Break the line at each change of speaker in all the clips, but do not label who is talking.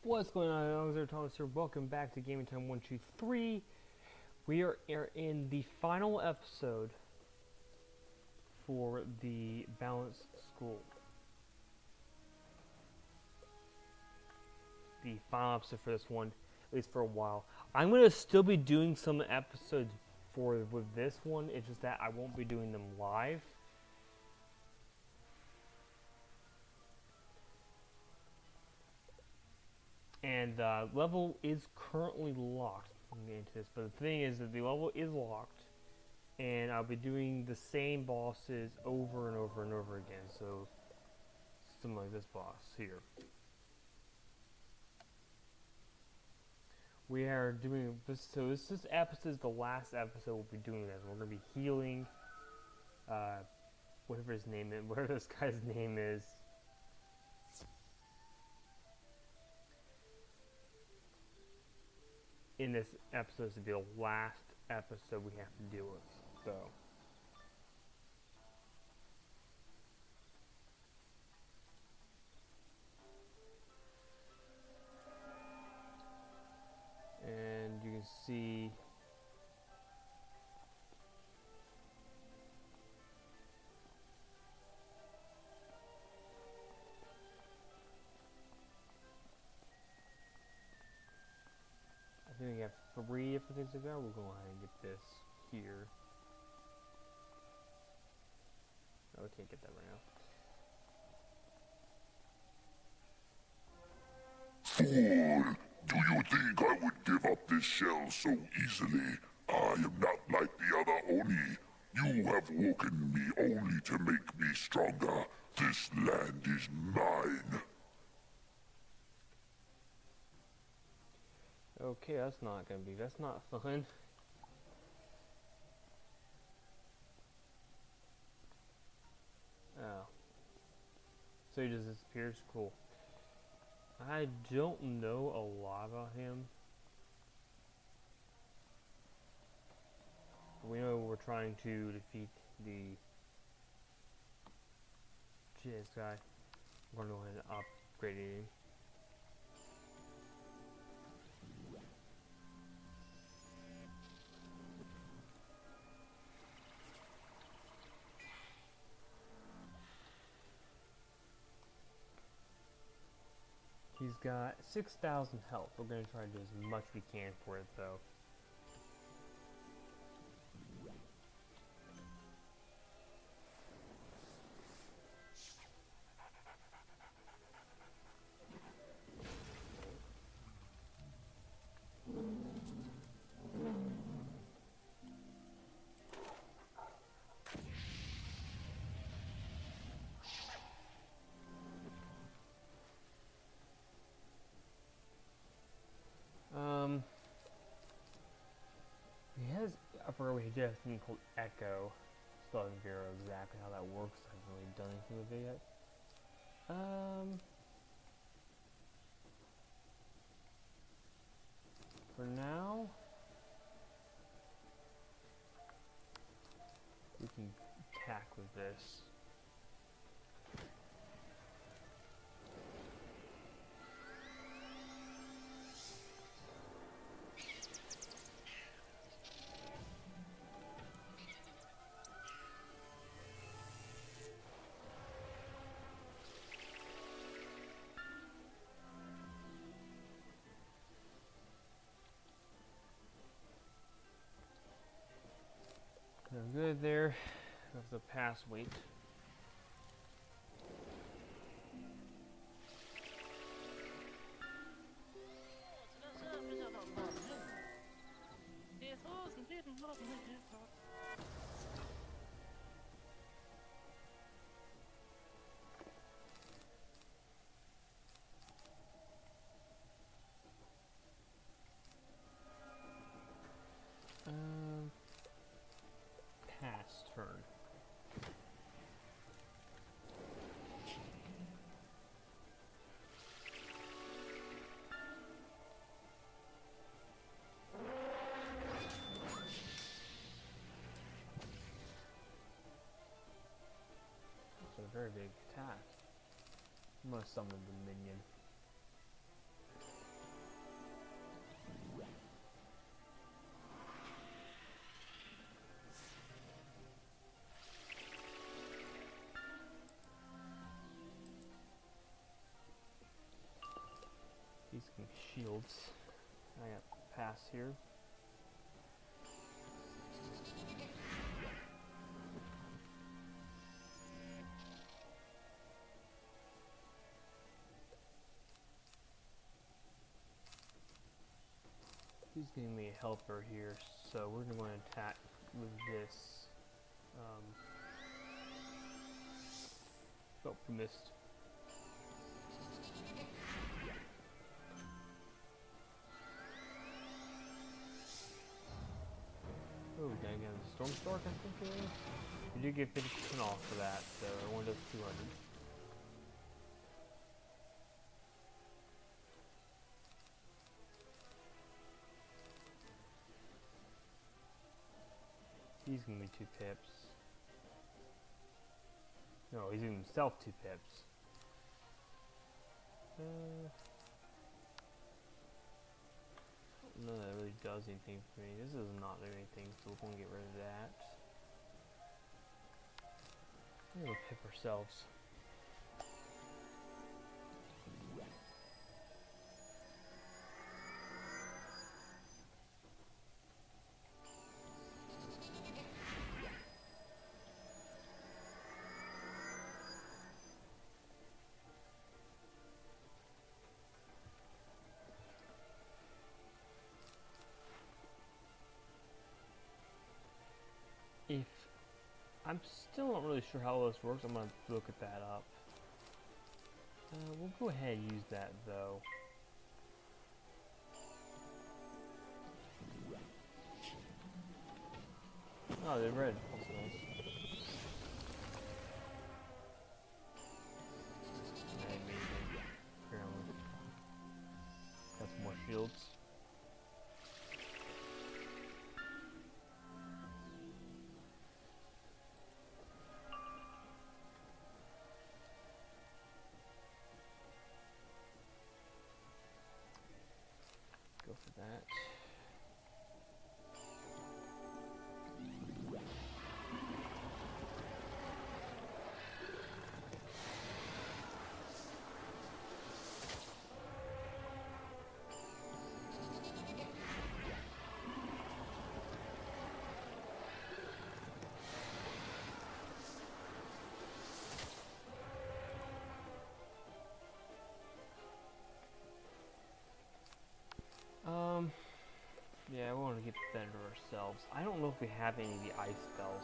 What's going on, Alexander Thomas here. Welcome back to Gaming Time 123. We are in the final episode for the Balanced School. The final episode for this one, at least for a while. I'm going to still be doing some episodes with this one. It's just that I won't be doing them live. And level is currently locked. I'm getting into this, but the thing is that the level is locked, and I'll be doing the same bosses over and over and over again. So, something like this boss here. We are doing this. So this episode is the last episode we'll be doing this. We're gonna be healing, whatever his name is, whatever this guy's name is. In this episode, to be the last episode we have to deal with. So, and you can see I think we have 3 different things to go. We'll go ahead and get this here. No, we can't get that
Fool!
right now.
Do you think I would give up this shell so easily? I am not like the other Oni. You have woken me only to make me stronger. This land is mine.
Okay, that's not fun. Oh. So he just disappears? Cool. I don't know a lot about him. We know we're trying to defeat the Jade guy. We're gonna go ahead and upgrade him. He's got 6,000 health. We're going to try to do as much we can for it, though. He has upper we just something called Echo. Still haven't figured out exactly how that works. I haven't really done anything with it yet. For now, we can attack with this. Good there. That's the pass weight. Pass turn. That's a very big attack. I'm gonna summon the minion. shields. I got pass here. He's giving me a helper here, so we're going to attack with this. Oh, we missed. Oh, dang it, Storm Spark, I think it is. We do get 50% off for that, so everyone does 200. He's gonna be 2 pips. No, he's giving himself 2 pips. No, that really does anything for me. This does not do anything, so we're gonna get rid of that. We're gonna pip ourselves. If I'm still not really sure how this works, I'm gonna look at that up. We'll go ahead and use that though. Oh, they're red. That's nice. Amazing. Apparently. Got some more shields. Go for that. Yeah, we want to get the better ourselves. I don't know if we have any of the ice spells.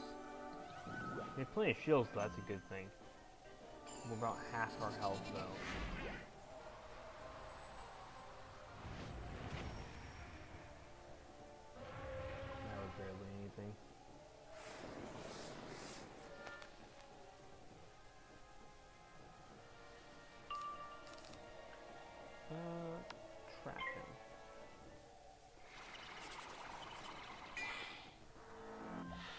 We have plenty of shields, so that's a good thing. We're about half our health, though. That was barely anything. Trap him.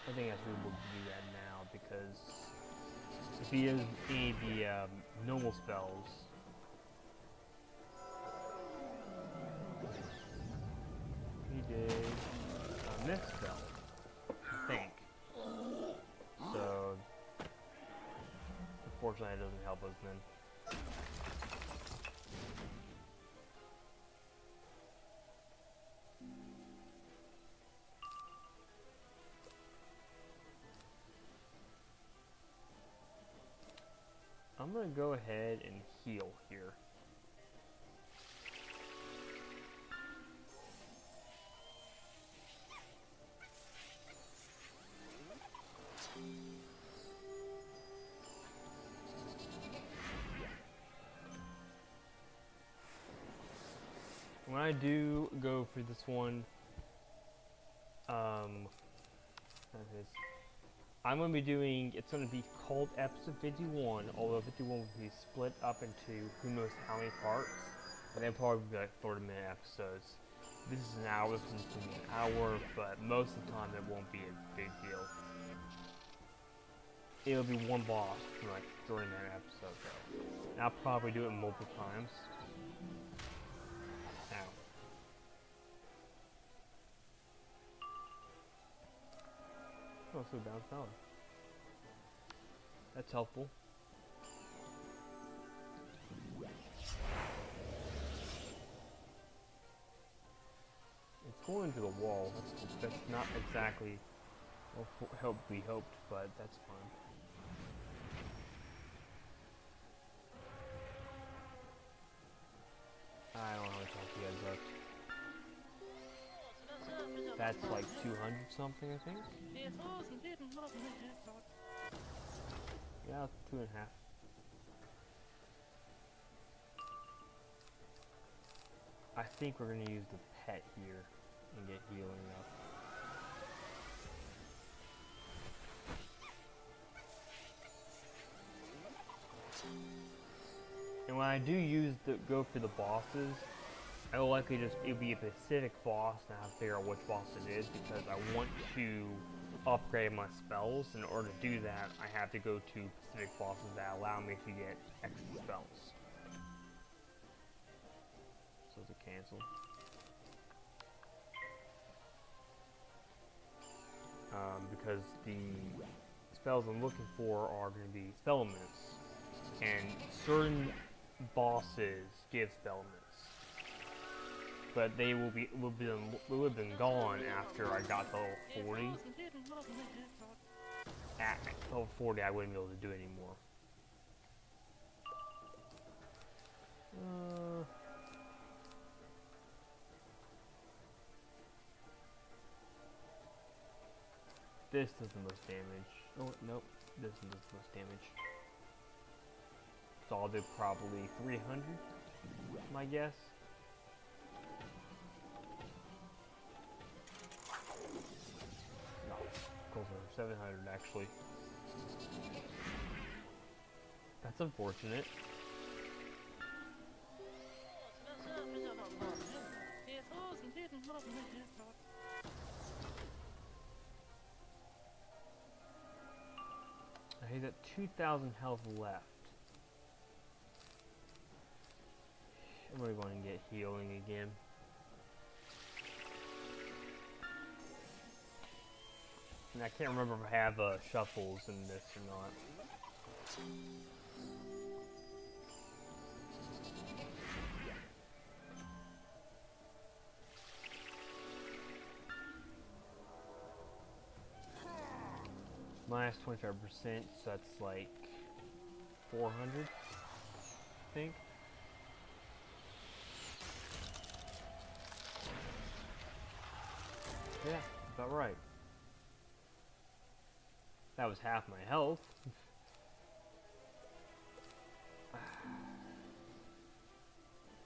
I think that's what we'll do that now, because if he has any of the normal spells, he did a myth spell, I think. So, unfortunately, it doesn't help us then. I'm gonna go ahead and heal here. When I do go for this one, I'm going to be doing, it's going to be called Episode 51, although 51 will be split up into who knows how many parts, and then probably be like 30-minute episodes. This is an hour, this one's going to be an hour, but most of the time it won't be a big deal. It'll be one boss for like 30-minute episode though. And I'll probably do it multiple times. Ow. Oh, so bounce down. That's helpful. going to the wall. That's not exactly what we hoped, but that's fine. I don't know how much health you guys left. That's like 200 something, I think. Yeah, 2.5. I think we're gonna use the pet here and get healing up. And when I do go for the bosses, I will likely it'll be a specific boss, and I have to figure out which boss it is because I want to upgrade my spells. In order to do that, I have to go to specific bosses that allow me to get extra spells. So it's a cancel. Because the spells I'm looking for are going to be spellments, and certain bosses give spellments, but they will have been gone after I got to level 40. At level 40, I wouldn't be able to do it anymore. This does the most damage. Oh, nope. This does the most damage. So I'll do probably 300, my guess. No, closer to 700 actually. That's unfortunate. He's at 2,000 health left. I'm really going to get healing again. And I can't remember if I have shuffles in this or not. Minus 25%, so that's like 400, I think. Yeah, about right. That was half my health.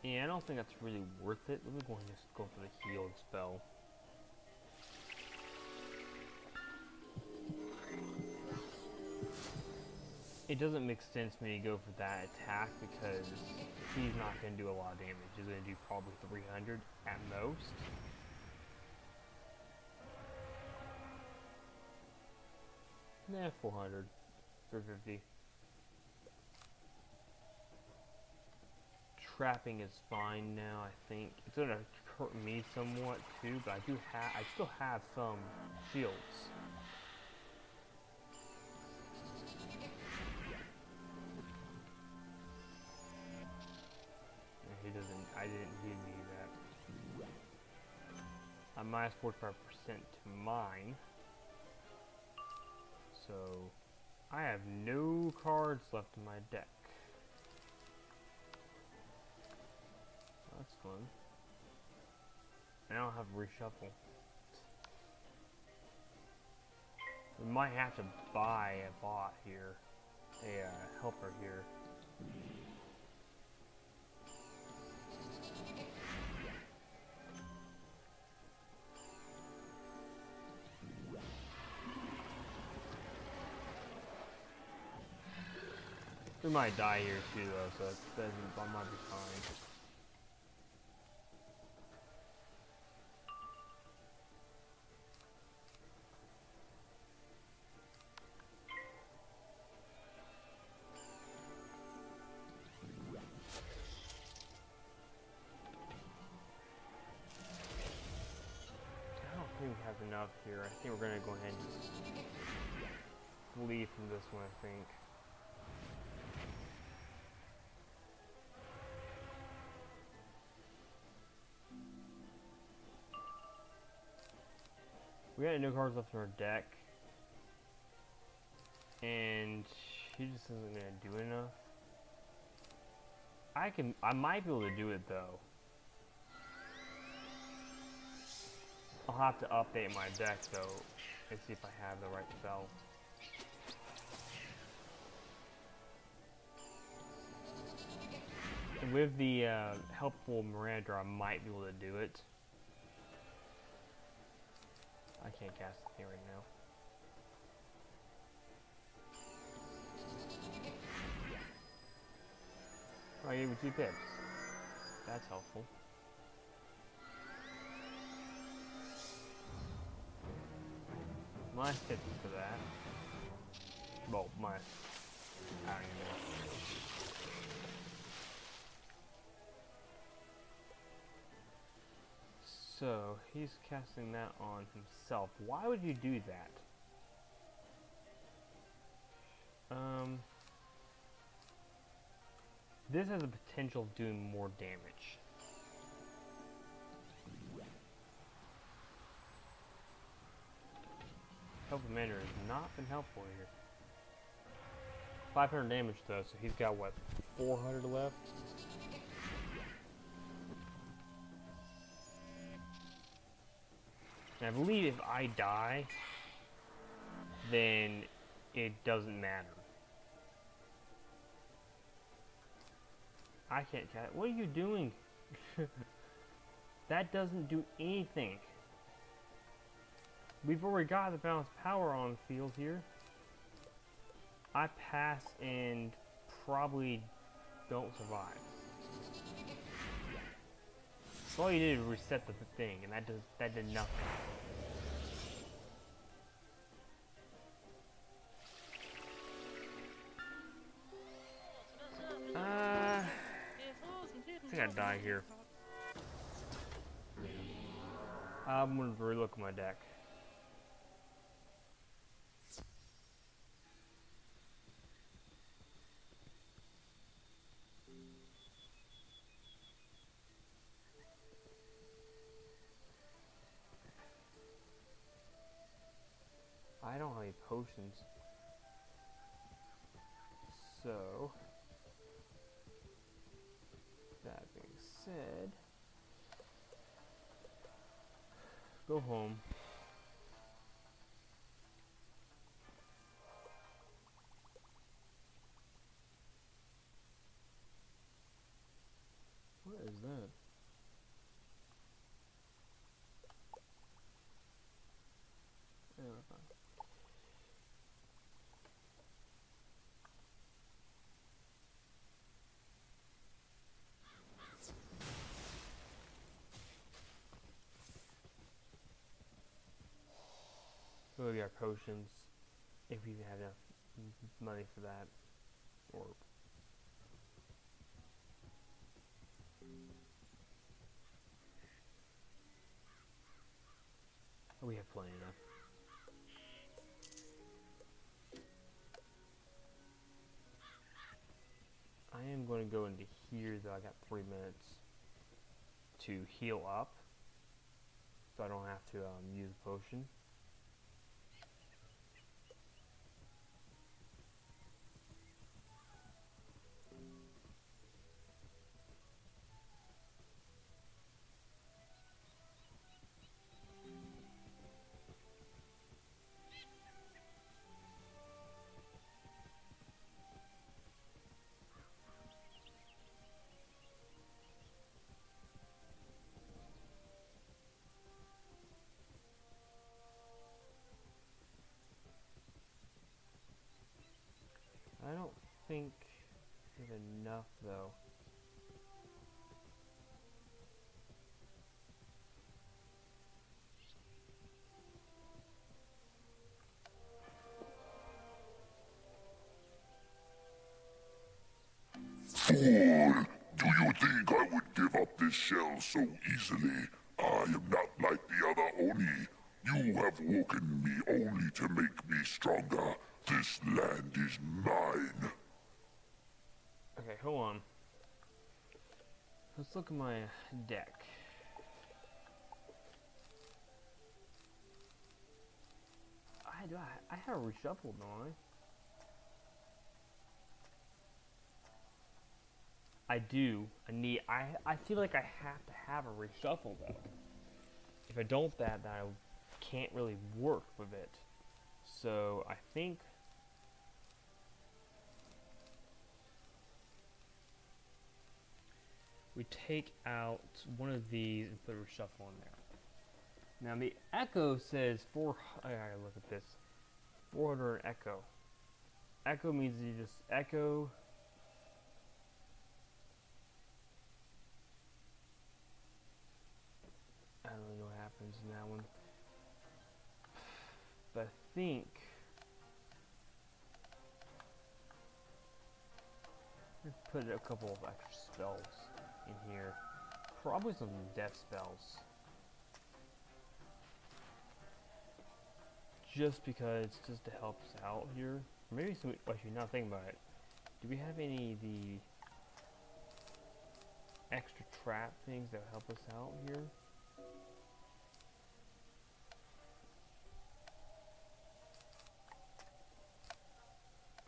Yeah, I don't think that's really worth it. Let me go and just go for the healing spell. It doesn't make sense for me to go for that attack because he's not going to do a lot of damage. He's going to do probably 300 at most. Nah, 400. 350. Trapping is fine now, I think. It's going to hurt me somewhat too, but I still have some shields. He didn't need that. I'm minus 45% to mine. So, I have no cards left in my deck. That's fun. I don't have a reshuffle. We might have to buy a bot here. A helper here. We might die here too though, so I might be fine. I don't think we have enough here. I think we're gonna go ahead and just flee from this one, I think. We got no cards left in our deck. And she just isn't gonna do enough. I might be able to do it though. I'll have to update my deck though and see if I have the right spell. And with the helpful Miranda, I might be able to do it. I can't cast the thing right now. Oh, I gave you 2 pips. That's helpful. Minus 50 for that. Well, minus. I don't even know. So, he's casting that on himself. Why would you do that? This has the potential of doing more damage. Help Commander has not been helpful here. 500 damage though, so he's got what, 400 left? And I believe if I die, then it doesn't matter. I can't cast. What are you doing? That doesn't do anything. We've already got the balanced power on the field here. I pass and probably don't survive. So all you did was reset the thing, and that did nothing. I think I die here. I'm gonna relook at my deck. I don't have any potions. So, that being said, go home. What is that? Yeah, fine. We'll get our potions if we have enough money for that, or we have plenty enough. I am going to go into here though. I got 3 minutes to heal up, so I don't have to use a potion. I don't think it's enough though.
Fool! Do you think I would give up this shell so easily? I am not like the other Oni. You have woken me only to make me stronger. This land is mine.
Okay, hold on. Let's look at my deck. I have a reshuffle, don't I? I do. I feel like I have to have a reshuffle though. If I don't then I can't really work with it. So I think we take out one of these and put a reshuffle in there. Now the echo says I gotta look at this. 400 echo. Echo means you just echo. I don't really know what happens in that one. But I think let's put a couple of extra spells in here. Probably some death spells. Just because, just to help us out here. Maybe some, actually, now thinking about it. Do we have any of the extra trap things that help us out here?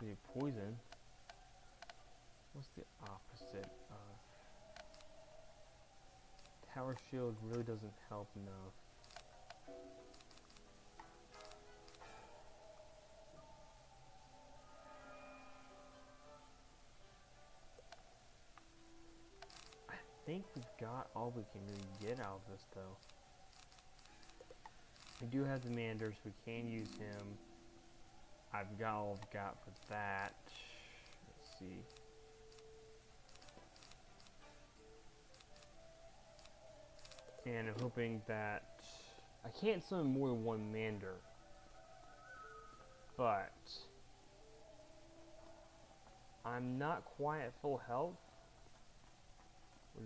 We need poison. What's the opposite of? Tower shield really doesn't help enough. I think we've got all we can really get out of this though. We do have the Manders, we can use him. I've got all I've got for that. Let's see. And I'm hoping that I can't summon more than one Mander. But I'm not quite at full health.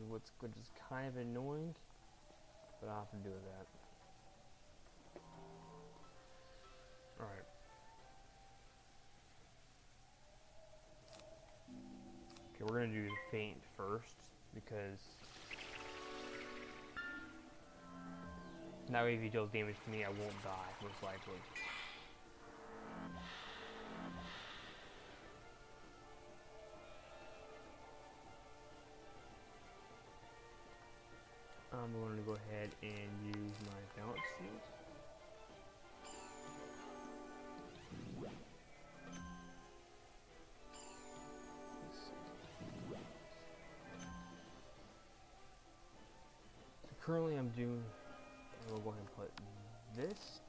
Which is kind of annoying, but I'll have to do with that. Alright. Okay, we're gonna do the faint first, because that way if he deals damage to me, I won't die, most likely. I'm going to go ahead and use my balance shield. So currently I'm doing, we'll go ahead and put this,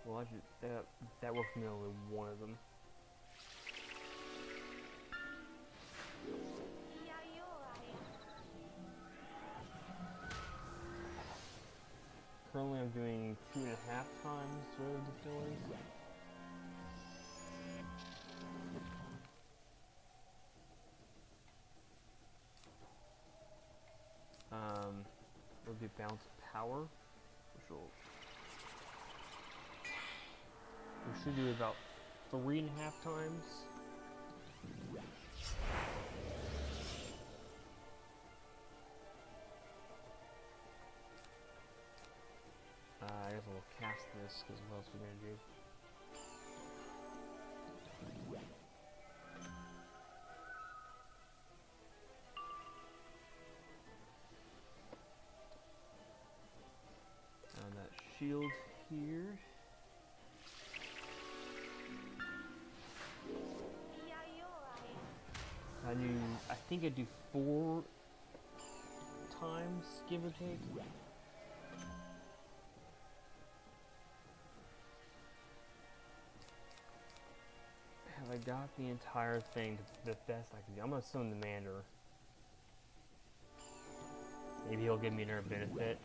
well actually that works for me only one of them. Currently I'm doing 2.5 times what the doing. We'll do bounce power, which will we should do about 3.5 times. I guess we'll cast this because what else are we gonna do? And that shield here. I think I do 4 times, give or take. Have I got the entire thing the best I can do? I'm gonna summon the Mander. Maybe he'll give me another benefit.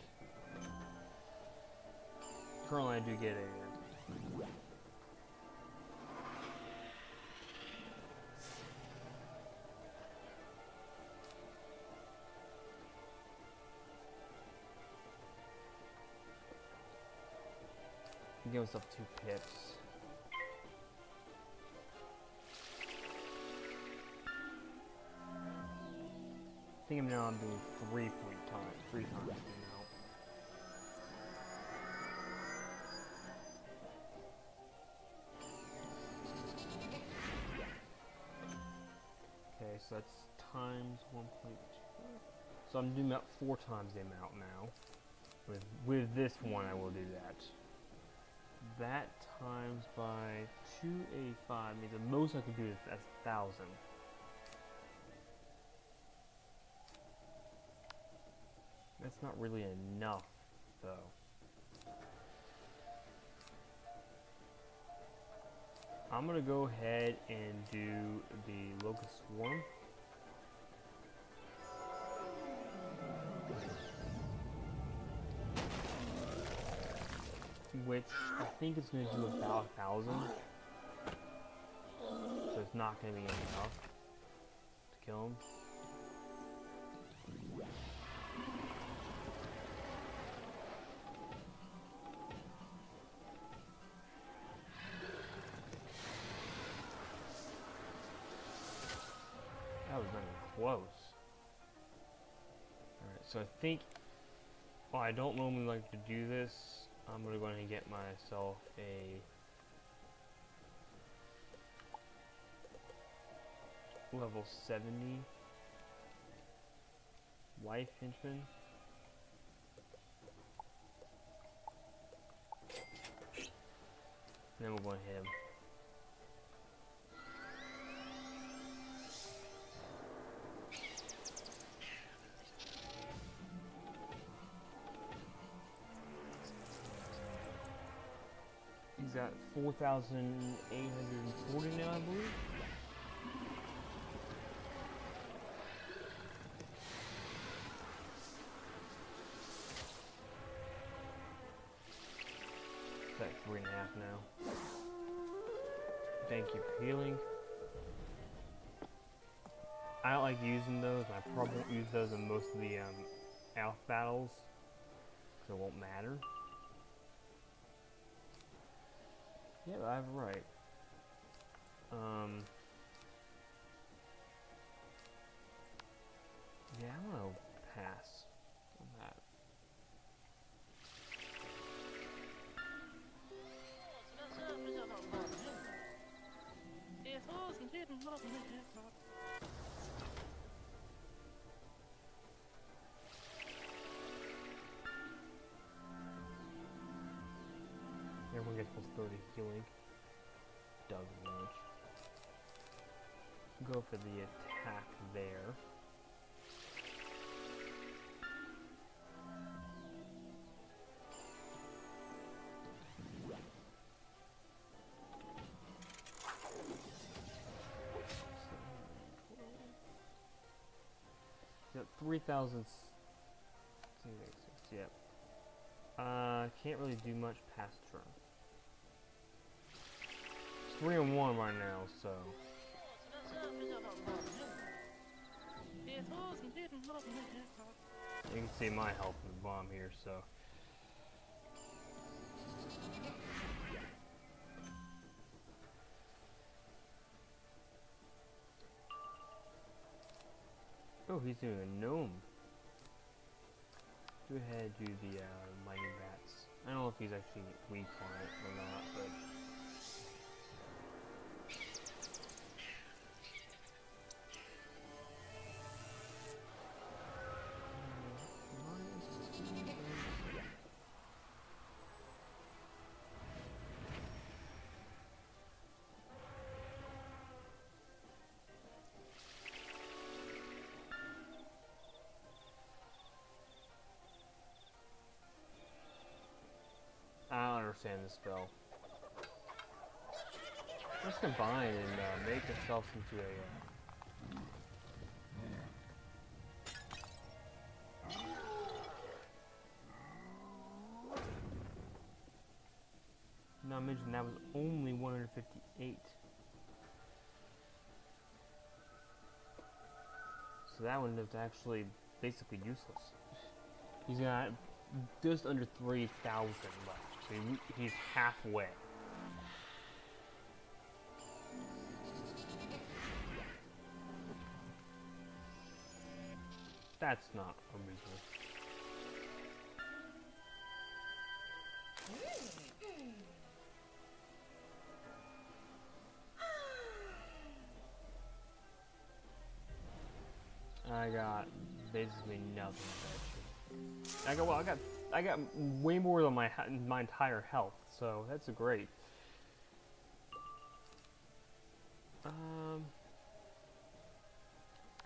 Currently I do get a give myself 2 pips. I think I'm doing 3 times now. so that's times 1.2. So I'm doing about 4 times the amount now. With this one, I will do that. That times by 285 means the most I can do is 1,000. That's not really enough, though. I'm gonna go ahead and do the locust swarm. Which I think is going to do about 1,000. So it's not going to be enough to kill him. That was not even close. Alright, so I think, well, I don't normally like to do this. I'm going to go ahead and get myself a level 70 life henchman. And then we'll go and hit him. He's got 4,840 now, I believe. It's like 3.5 now. Thank you for healing. I don't like using those. I probably won't use those in most of the elf battles, because it won't matter. Yeah, I have it right. Yeah, I'm gonna pass on that. Everyone gets plus 30 healing. Doesn't much. Go for the attack there. Got 3,000. Yep. Can't really do much past turn. It's 3-1 right now, so. You can see my health in the bomb here, so. Oh, he's doing a gnome. Go ahead and do the mighty bats. I don't know if he's actually weak on it or not, but. I don't understand this spell. Let's combine and make ourselves into a. Now I mentioned that was only 158. So that one is actually basically useless. He's got just under 3,000 left. So he's halfway. That's not a reason. I got basically nothing. I got way more than my entire health, so that's great.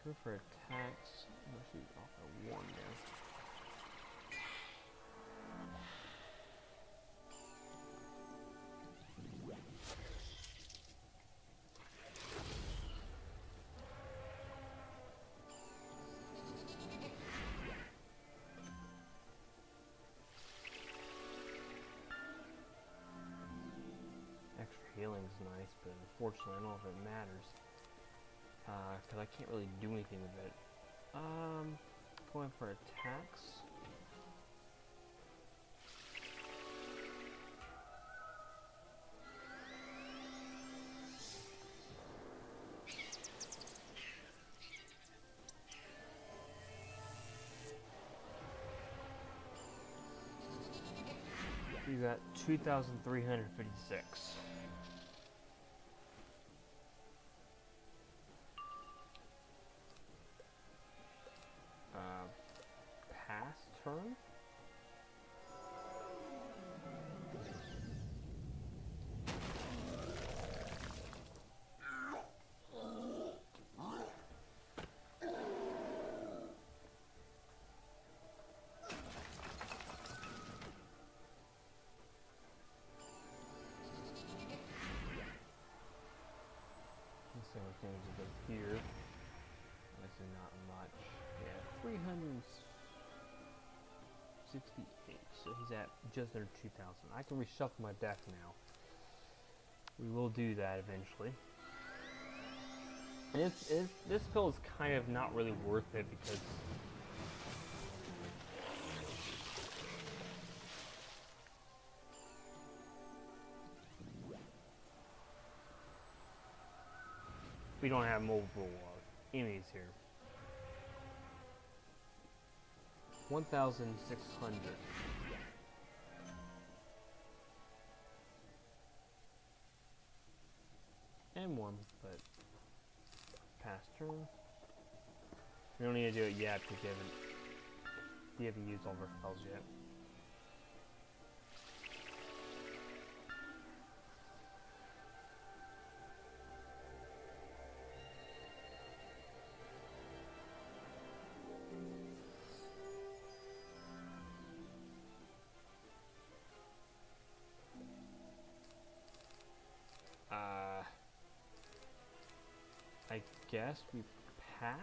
Go for attacks. I'm actually off at 1 there. Extra healing's nice, but unfortunately I don't know if it matters. Because I can't really do anything with it. Going for attacks. You got 2,356. Pass turn? Let's see what things are good here. This is not much. Yeah, 368. So he's at just under 2,000. I can reshuffle my deck now. We will do that eventually. And this spell is kind of not really worth it because we don't have multiple enemies here. 1,600. And 1, but pass turn. We don't need to do it yet because you haven't used all of our spells yet. I guess we pass?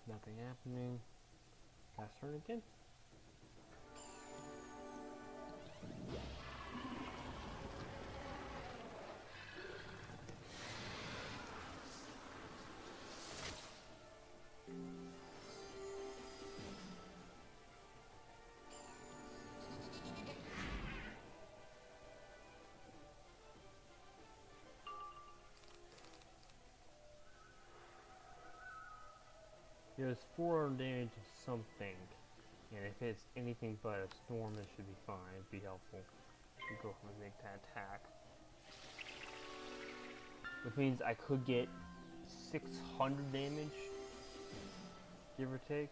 Nothing happening. Pass turn again. There's 400 damage of something, and if it's anything but a storm, it should be fine. It'd be helpful. We go ahead and make that attack, which means I could get 600 damage, give or take.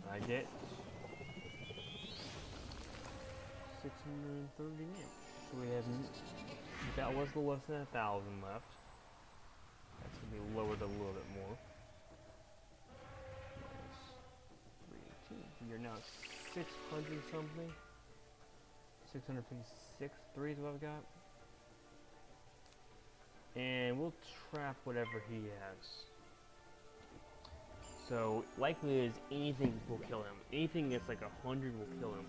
I get 630 damage. So we have that was the less than 1,000 left. That's going to be lowered a little bit more. Minus 318. You're now 600 something. 656. 3 is what I've got. And we'll trap whatever he has. So, likely is anything will kill him. Anything that's like 100 will kill him.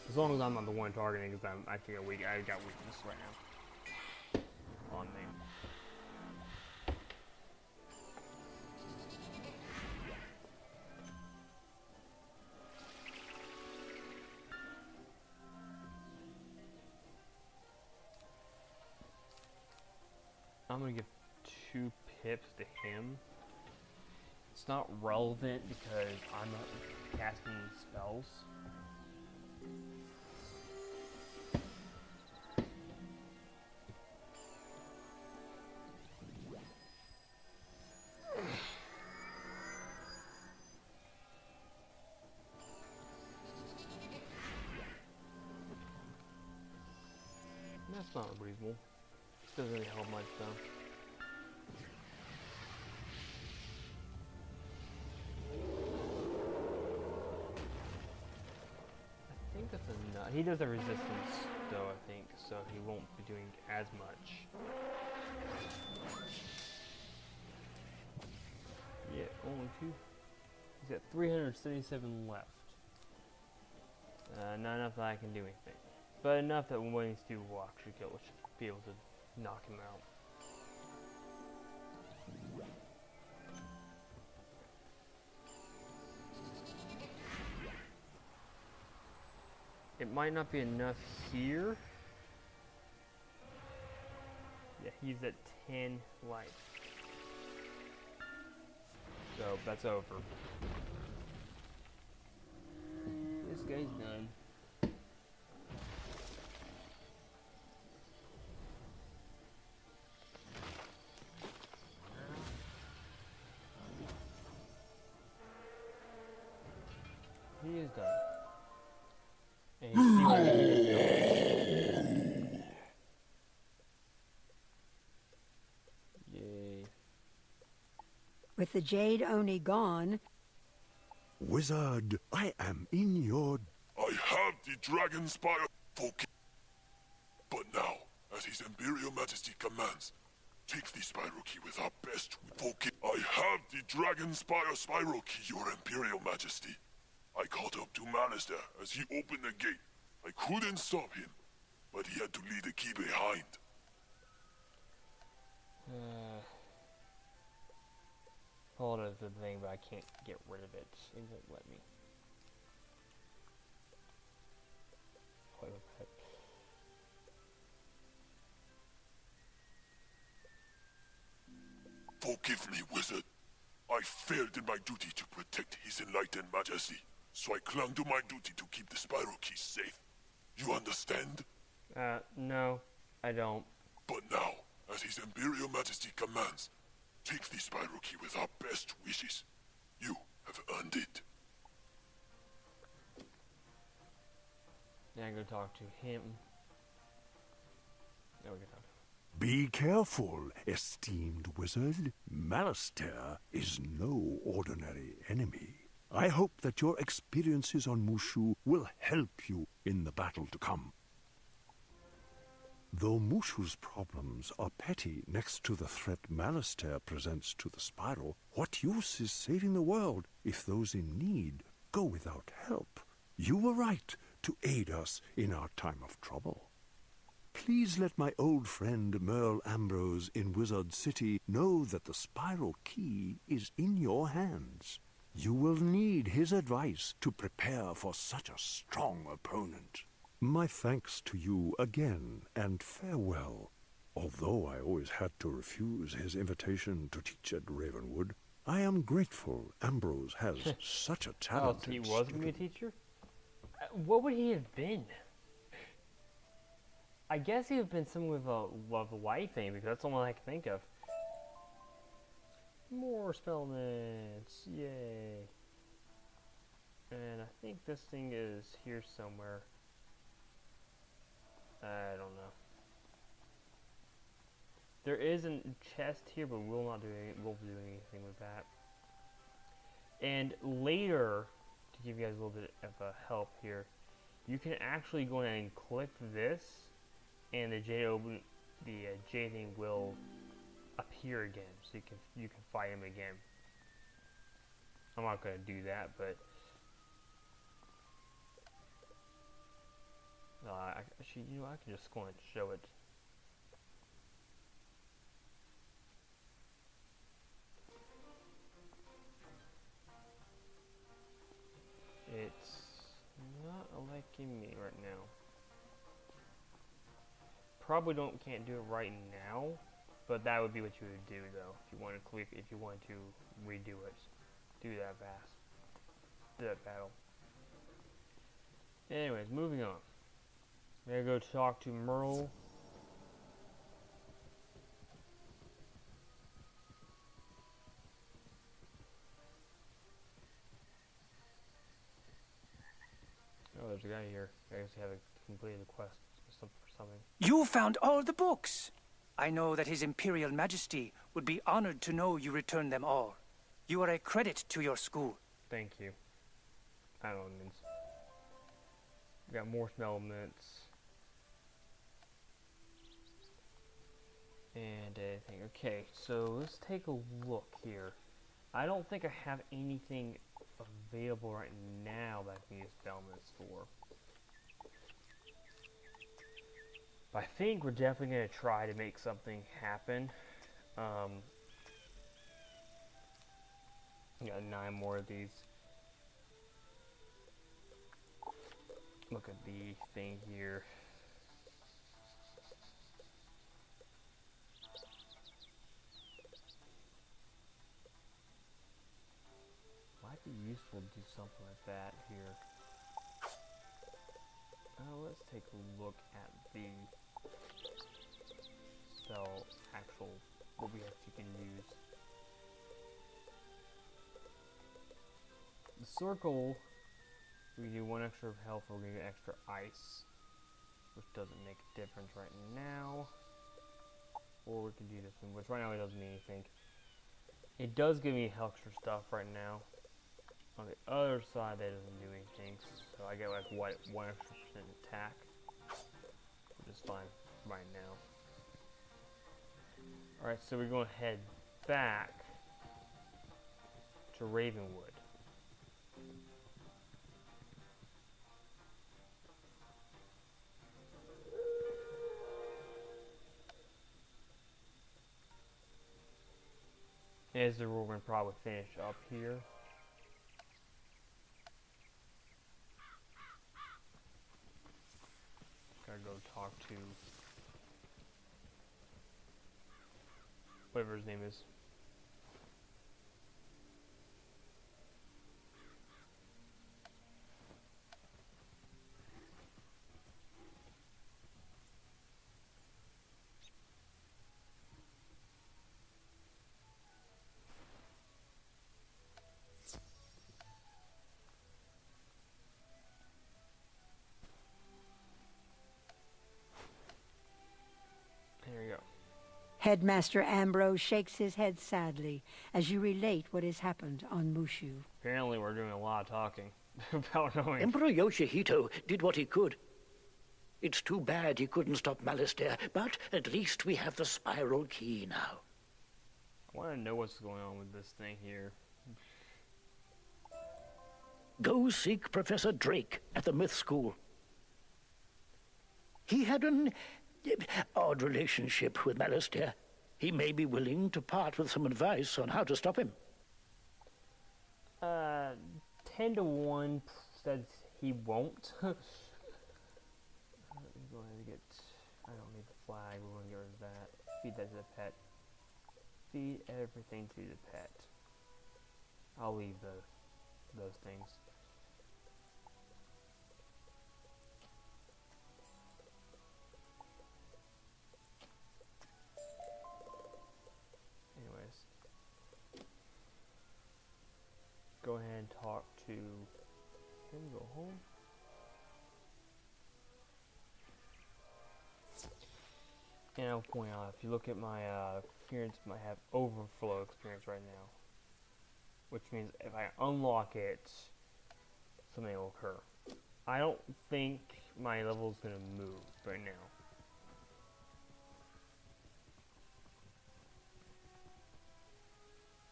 As long as I'm not the one targeting, because I'm actually I got weakness right now on me. I'm gonna give 2 pips to him. It's not relevant because I'm not casting spells. That's not reasonable. Doesn't really help much though. I think that's enough. He does have resistance though, I think, so he won't be doing as much. Yeah, only 2. He's got 377 left. Not enough that I can do anything. But enough that when he's due will actually kill, which should be able to knock him out. It might not be enough here. Yeah, he's at 10 life. So that's over. This guy's done. He is done. And you see what he is doing. Yay.
With the Jade Oni gone...
Wizard, I am in your...
I have the Dragon Spire focus. But now, as His Imperial Majesty commands, take the Spyro Key with our best focus. I have the Dragon Spire Spyro Key, Your Imperial Majesty. I caught up to Malister as he opened the gate. I couldn't stop him, but he had to leave the key behind.
Hold on the thing, but I can't get rid of it. It won't let me. Wait, wait.
Forgive me, wizard. I failed in my duty to protect His Enlightened Majesty, so I clung to my duty to keep the Spyro Key safe. You understand?
No, I don't.
But now, as His Imperial Majesty commands, take the Spyro Key with our best wishes. You have earned it.
Now I'm gonna talk to him. Now we can talk to him.
Be careful, esteemed wizard. Malister is no ordinary enemy. I hope that your experiences on Mushu will help you in the battle to come. Though Mushu's problems are petty next to the threat Malister presents to the Spyro, what use is saving the world if those in need go without help? You were right to aid us in our time of trouble. Please let my old friend Merle Ambrose in Wizard City know that the Spyro Key is in your hands. You will need his advice to prepare for such a strong opponent. My thanks to you again, and farewell. Although I always had to refuse his invitation to teach at Ravenwood, I am grateful Ambrose has such a talented
so he was going to be a teacher? What would he have been? I guess he would have been someone with a love life thing, because that's the only one I can think of. More spellments, yay. And I think this thing is here somewhere. I don't know. There is a chest here, but we'll not do anything with that. And later, to give you guys a little bit of a help here, you can actually go in and click this, and the Jade thing will appear again, so you can fight him again. I'm not gonna do that, but actually, you know, I can just go and show it. It's not liking me right now. Probably can't do it right now, But that would be what you would do, though, if you want to redo it. Do that battle. Anyways, moving on. I'm gonna go talk to Merle. Oh, there's a guy here. I guess he had completed the quest for something.
You found all the books! I know that His Imperial Majesty would be honored to know you returned them all. You are a credit to your school.
Thank you. I don't know what it means. We got more elements. And anything. Okay, so let's take a look here. I don't think I have anything available right now that I can use elements for. But I think we're definitely going to try to make something happen. Got 9 more of these. Look at the thing here. Might be useful to do something like that here. Let's take a look at the what we actually can use. The circle, we do 1 extra health, we're gonna get extra ice, which doesn't make a difference right now. Or we can do this one, which right now it doesn't mean anything. It does give me extra stuff right now. On the other side, that doesn't do anything, so I get like 1 extra % attack, which is fine right now. Alright, so we're going to head back to Ravenwood. As the rule, we're going to probably finish up here. Gotta go talk to whatever his name is. There you go.
Headmaster Ambrose shakes his head sadly as you relate what has happened on Mushu.
Apparently we're doing a lot of talking about knowing.
Emperor Yoshihito did what he could. It's too bad he couldn't stop Malistaire, but at least we have the spiral key now.
I want to know what's going on with this thing here.
Go seek Professor Drake at the Myth School. He had an odd relationship with Malistaire. He may be willing to part with some advice on how to stop him.
10 to 1 says he won't. Let me go ahead and get... I don't need the flag, we're going to get rid of that. Feed that to the pet. Feed everything to the pet. I'll leave those things. Anyways. Go ahead and talk to him, go home. And I'll point out, if you look at my experience, I have overflow experience right now. Which means if I unlock it, something will occur. I don't think my level is going to move right now.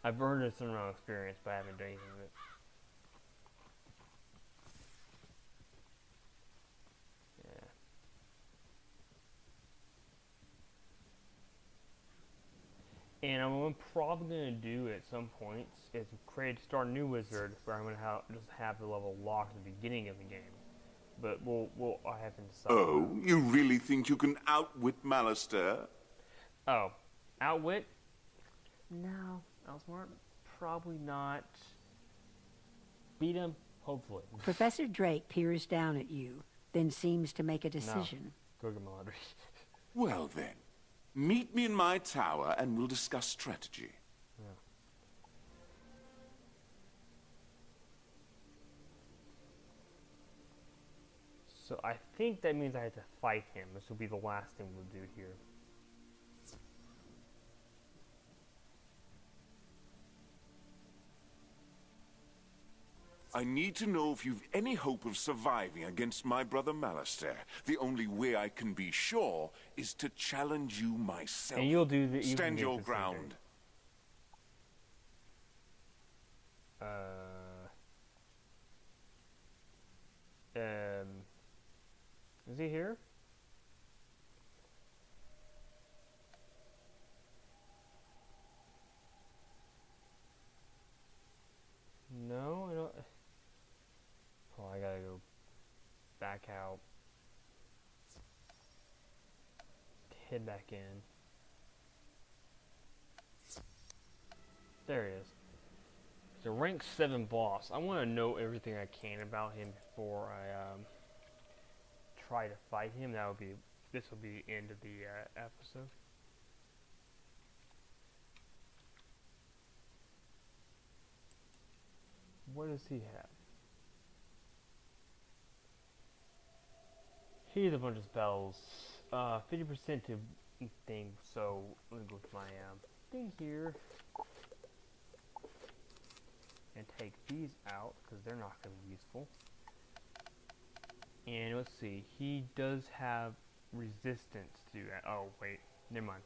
I've earned a certain amount of experience, but I haven't done anything with it. Yeah. And I'm probably going to do at some point is start a new wizard where I'm going to just have the level locked at the beginning of the game. But I haven't decided.
Oh, you really think you can outwit Malistaire?
Oh, Outwit? No. Outsmart? Probably not. Beat him? Hopefully.
Professor Drake peers down at you, then seems to make a decision.
No. Go get my laundry.
Well then, meet me in my tower and we'll discuss strategy.
Yeah. So I think that means I have to fight him. This will be the last thing we'll do here.
I need to know if you've any hope of surviving against my brother Malistaire. The only way I can be sure is to challenge you myself.
And you'll do the
Stand your ground.
Is he here? No, I don't. Oh, I gotta go back out. Head back in. There he is. He's a rank 7 boss. I want to know everything I can about him before I try to fight him. That would be. This will be the end of the episode. What does he have? Here's a bunch of spells. 50% to thing. So let me go with my thing here and take these out because they're not going to be useful. And let's see. He does have resistance to that. Oh wait, never mind.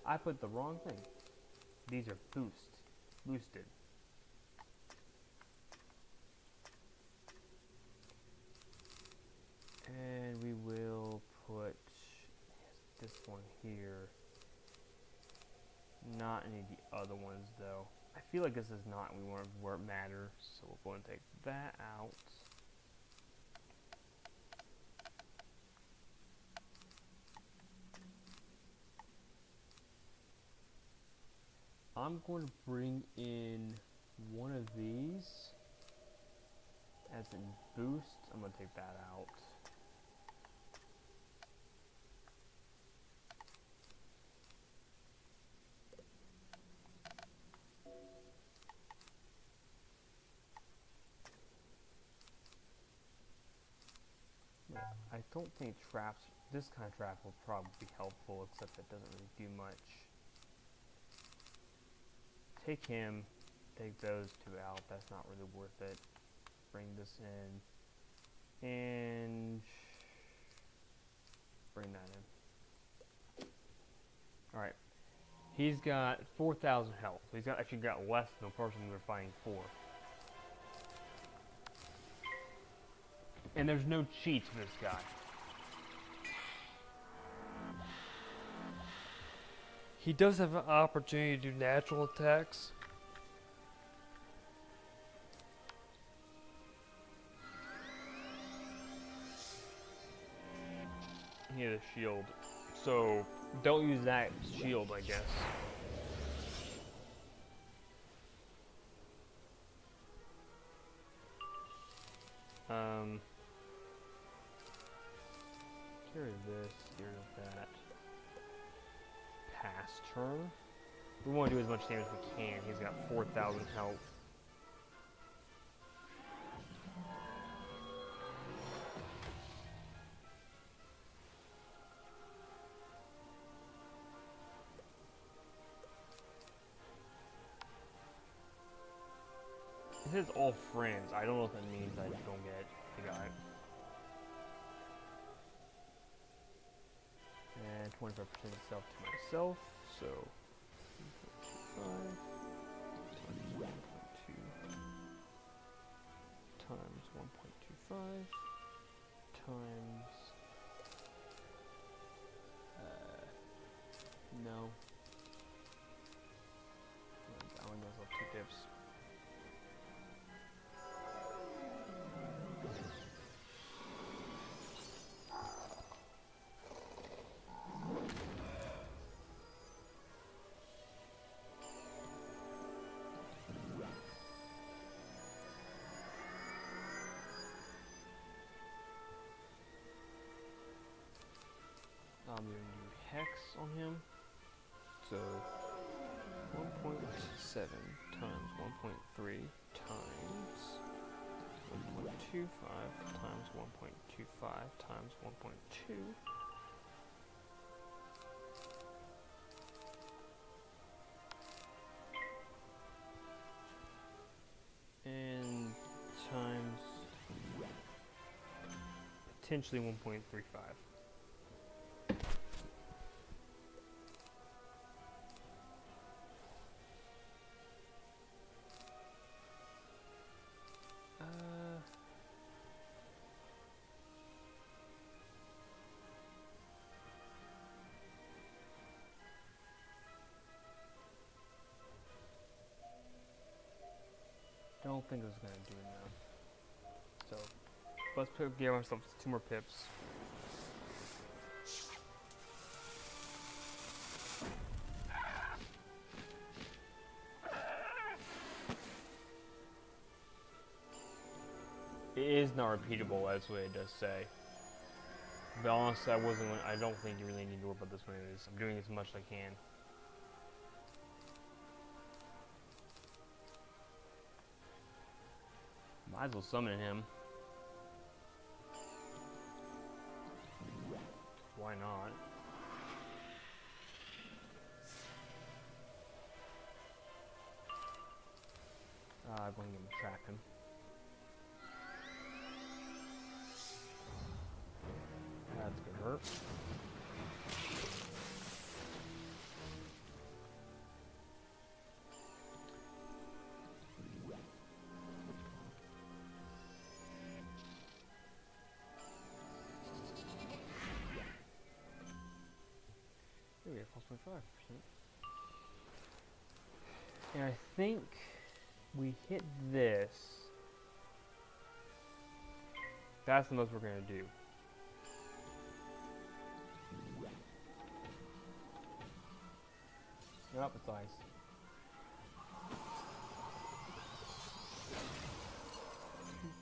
I put the wrong thing. These are boosted. And we will put this one here. Not any of the other ones though. I feel like this is not where it matters, so we'll go and take that out. I'm going to bring in one of these as a boost. I'm going to take that out. I don't think traps, this kind of trap will probably be helpful, except it doesn't really do much. Take him, take those two out, that's not really worth it. Bring this in, and bring that in. Alright, he's got 4,000 health. He's actually got less than the person we're fighting for. And there's no cheats for this guy.
He does have an opportunity to do natural attacks.
He has a shield. So, don't use that shield, I guess. Get rid of this, get rid of that. Pass turn. We want to do as much damage as we can. He's got 4,000 health. It says all friends. I don't know if that means I don't get the guy. And 25% itself to myself, so 1.25 times 1.2 times 1.25 times no. I only myself 2 tips. hex on him. So 1.7 times 1.3 times 1.25 times 1.25 times 1.2. And times potentially 1.35. Don't think it was gonna do it now. So let's give ourselves 2 more pips. It is not repeatable, that's what it does say. But honestly, I don't think you really need to worry about this one. I'm doing as much as I can. Might as well summon him. Why not? I'm going to trap him. That's gonna hurt. Here we have plus 0.5%. And I think we hit this. That's the most we're gonna do. Nope, it's ice.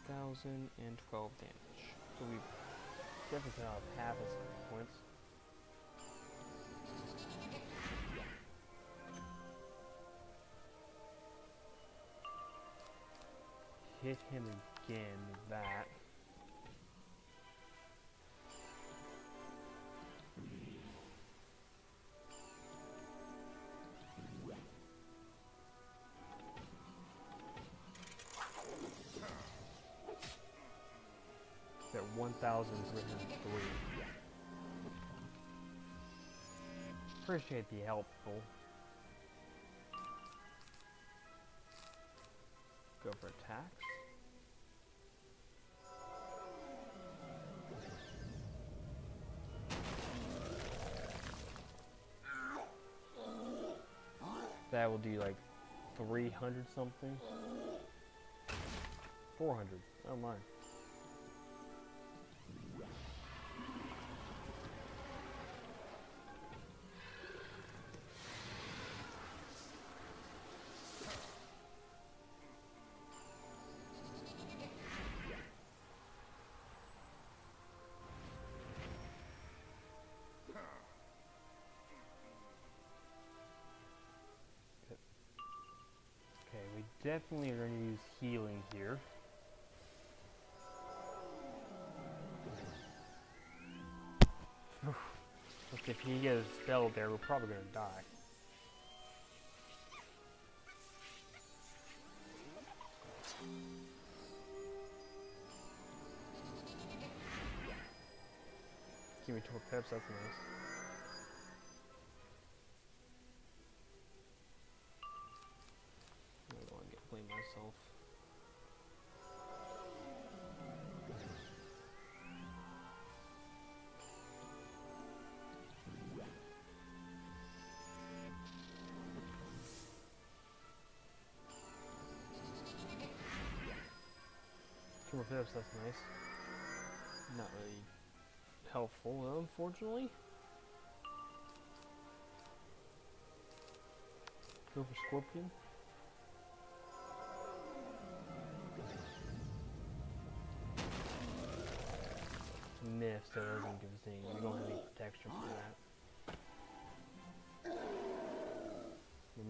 $2,012 damage. So we definitely cut off half his points. Hit him again with that. At 1,303. Appreciate the helpful. Go for attacks. That will do like 300 something. 400. Oh my. Okay, we definitely are going to use healing here. Look, if he gets a spell there, we're probably going to die. Give me 2 more pips, that's nice. I don't want to blame myself. Two more pips, that's nice. Not really helpful, though, unfortunately. Go for Scorpion. Miss, so it doesn't give us any. We don't have any protection for that.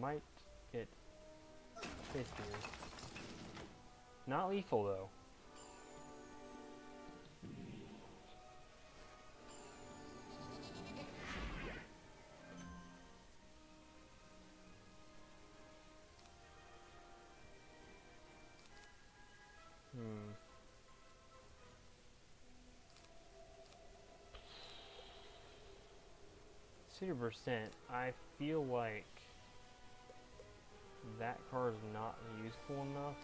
might get hit here. Not lethal though. Hmm. 60%. I feel like that card is not useful enough.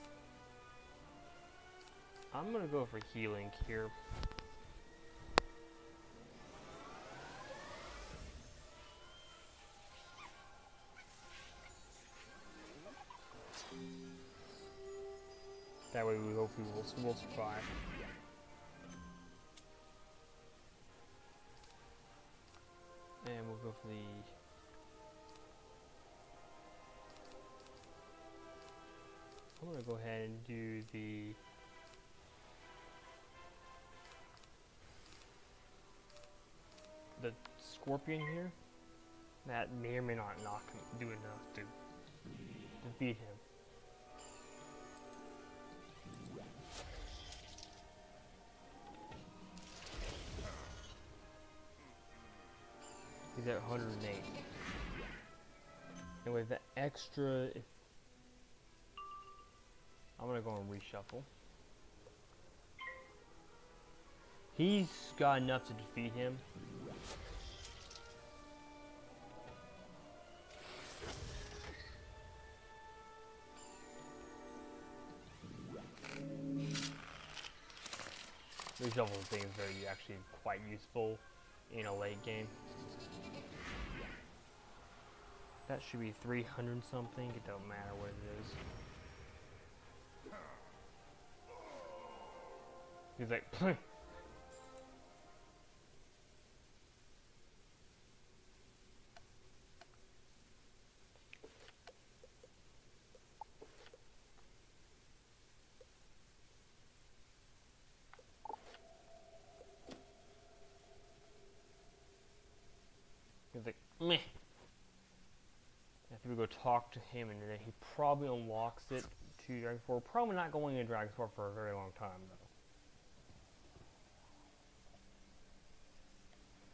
I'm gonna go for healing here. That way we hopefully will survive. And we'll go for the... I'm gonna go ahead and do the... Scorpion here. That may or may not do enough to defeat him. He's at 108. And with the extra... I'm gonna go and reshuffle. He's got enough to defeat him. Reshuffle thing is very actually quite useful in a late game. That should be 300 something, it don't matter what it is. He's like, Pfft. He's like, meh. I think we go talk to him, and then he probably unlocks it to Dragon 4. Probably not going into Dragon 4 for a very long time, though.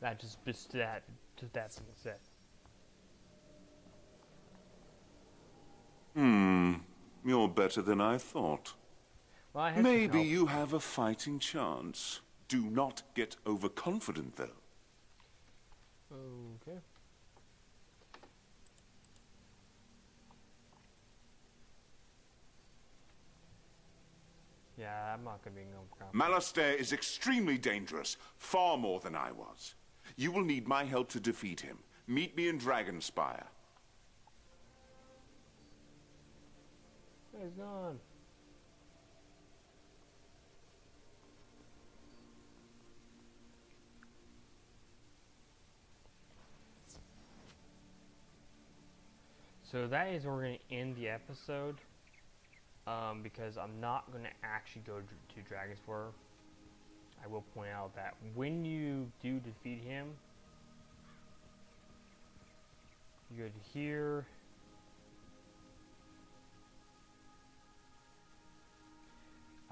That just that being said.
You're better than I thought.
Well, I have
Maybe you have a fighting chance. Do not get overconfident, though.
Okay. Yeah, I'm not gonna be no confident.
Malastair is extremely dangerous, far more than I was. You will need my help to defeat him. Meet me in Dragonspire.
He's gone. So that is where we're going to end the episode. Because I'm not going to actually go to Dragon's War. I will point out that when you do defeat him, you go to here.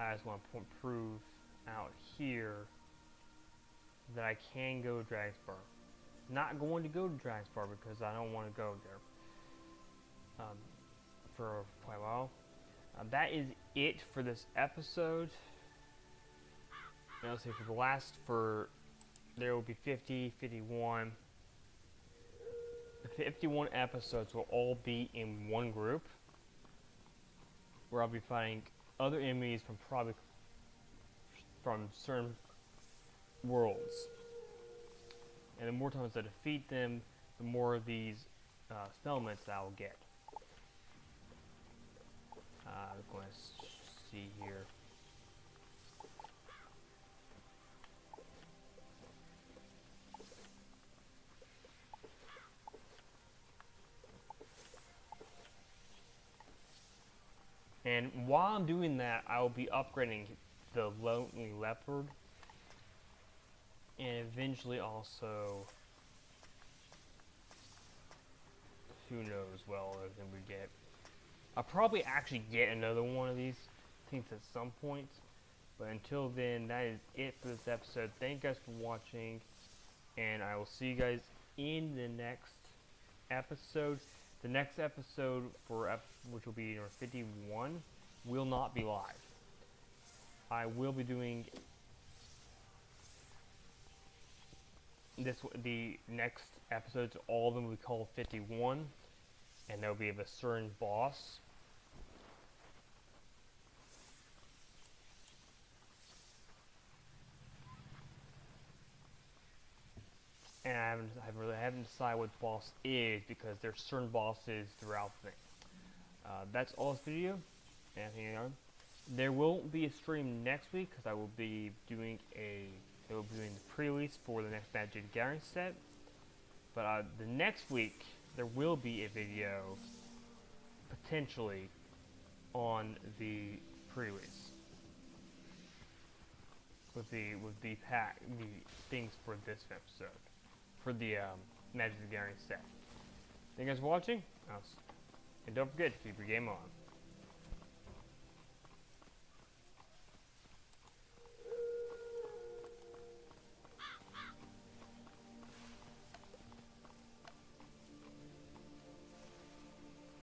I just want to prove out here that I can go to Dragonspur. Not going to go to Dragonspur because I don't want to go there for quite a while. That is it for this episode. Now, let's see, there will be 50, 51. The 51 episodes will all be in one group, where I'll be fighting other enemies from certain worlds. And the more times I defeat them, the more of these settlements I will get. I'm going to see here. And while I'm doing that, I will be upgrading the Lonely Leopard, and eventually also who knows well everything we get. I'll probably actually get another one of these things at some point. But until then, that is it for this episode. Thank you guys for watching. And I will see you guys in the next episode. The next episode, which will be number 51, will not be live. I will be doing the next episodes, all of them we call 51, and there'll be of a certain boss. And I haven't decided what boss is, because there's certain bosses throughout the thing. That's all this video. Anything else? There will be a stream next week, because I will be doing the pre-release for the next Jade Oni set. But the next week there will be a video potentially on the pre-release with the things for this episode for the Jade Oni set. Thank you guys for watching, and don't forget to keep your game on.